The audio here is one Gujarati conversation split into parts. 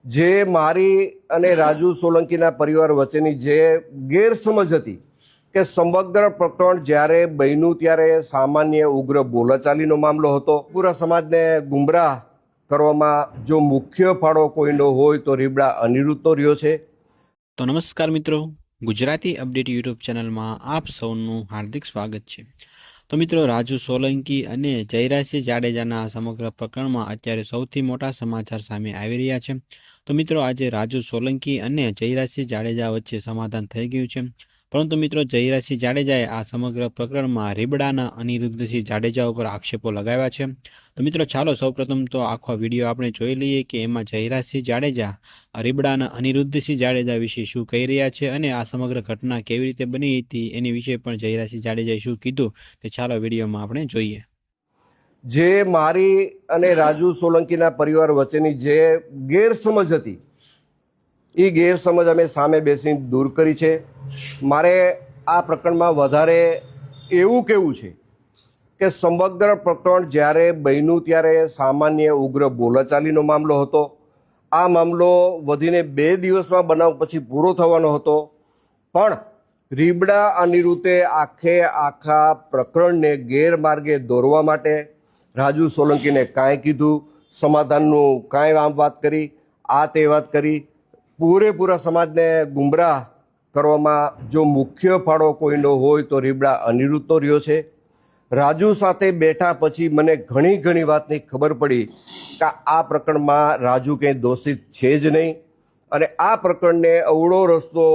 જે મારી અને રાજુ સોલંકીના પરિવાર વચ્ચેની જે ગેરસમજ હતી કે સમગ્ર પ્રકરણ જ્યારે બન્યું ત્યારે સામાન્ય ઉગ્ર બોલાચાલીનો મામલો હતો. પૂરા સમાજને ગુમરાહ કરવામાં જો મુખ્ય ફાળો કોઈનો હોય તો રીબડા અનિરુદ્ધનો રહ્યો છે. તો નમસ્કાર મિત્રો, ગુજરાતી અપડેટ યુટ્યુબ ચેનલમાં આપ સૌનું હાર્દિક સ્વાગત છે. તો મિત્રો, રાજુ સોલંકી અને જયરાજસિંહ જાડેજાના સમગ્ર પ્રકરણમાં અત્યારે સૌથી મોટા સમાચાર સામે આવી રહ્યા છે. તો મિત્રો, આજે રાજુ સોલંકી અને જયરાજસિંહ જાડેજા વચ્ચે સમાધાન થઈ ગયું છે. પરંતુ મિત્રો, જયરાજસિંહ જાડેજાએ આ સમગ્ર પ્રકરણમાં રીબડાના અનિરુદ્ધસિંહ જાડેજા ઉપર આક્ષેપો લગાવ્યા છે. તો મિત્રો, ચાલો સૌપ્રથમ તો આખો વિડીયો આપણે જોઈ લઈએ કે એમાં જયરાજસિંહ જાડેજા રીબડાના અનિરુદ્ધસિંહ જાડેજા વિશે શું કહી રહ્યા છે અને આ સમગ્ર ઘટના કેવી રીતે બની હતી એની વિશે પણ જયરાજસિંહ જાડેજાએ શું કીધું તે ચાલો વિડીયોમાં આપણે જોઈએ. જે મારી અને રાજુ સોલંકીના પરિવાર વચ્ચેની જે ગેરસમજ હતી એ ગેરસમજ અમે સામે બેસીને દૂર કરી છે. મારે આ પ્રકરણમાં વધારે એવું કહેવું છે કે સમગ્ર પ્રકરણ જ્યારે બન્યું ત્યારે સામાન્ય ઉગ્ર બોલાચાલીનો મામલો હતો. આ મામલો વધીને 2 દિવસમાં બનાવ પછી પૂરો થવાનો હતો. પણ રીબડા અનિરુદ્ધે આખા પ્રકરણને ગેરમાર્ગે દોરવા માટે રાજુ સોલંકીને કાંઈ કીધું, સમાધાનનું કાંઈ વાત કરી, આ તે વાત કરી. પૂરેપૂરા સમાજને ગુમરાહ કરવામાં જો મુખ્ય ફાળો કોઈનો હોય તો રીબડા અનિરુદ્ધનો રહ્યો છે. રાજુ સાથે બેઠા પછી મને ઘણી વાતની ખબર પડી કે આ પ્રકરણમાં રાજુ કંઈ દોષિત છે જ નહીં. અને આ પ્રકરણને અવળો રસ્તો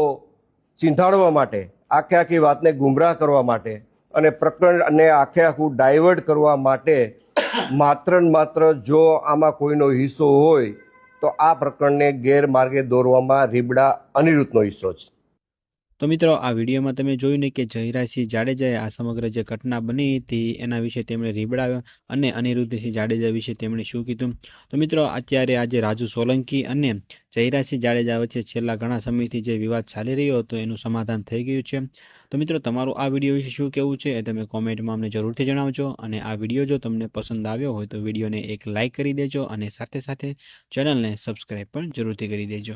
ચીંધાડવા માટે, આખી વાતને ગુમરાહ કરવા માટે અને પ્રકરણને આખું ડાયવર્ટ કરવા માટે માત્ર ને માત્ર જો આમાં કોઈનો હિસ્સો હોય તો આ પ્રકરણને ગેરમાર્ગે દોરવામાં રીબડા અનિરુદ્ધનો હિસ્સો છે. તો મિત્રો, આ વિડીયોમાં તમે જોયું ને કે જયરાજસિંહ જાડેજાએ આ સમગ્ર જે ઘટના બની હતી એના વિશે તેમણે રીબડા અને અનિરુદ્ધસિંહ જાડેજા વિશે તેમણે શું કીધું. તો મિત્રો, અત્યારે આજે રાજુ સોલંકી અને જયરાજસિંહ જાડેજા વચ્ચે છેલ્લા ઘણા સમયથી જે વિવાદ ચાલી રહ્યો હતો એનું સમાધાન થઈ ગયું છે. તો મિત્રો, તમારું આ વિડીયો વિશે શું કહેવું છે એ તમે કોમેન્ટમાં અમને જરૂરથી જણાવજો. અને આ વિડીયો જો તમને પસંદ આવ્યો હોય તો વિડીયોને એક લાઇક કરી દેજો અને સાથે ચેનલને સબસ્ક્રાઈબ પણ જરૂરથી કરી દેજો.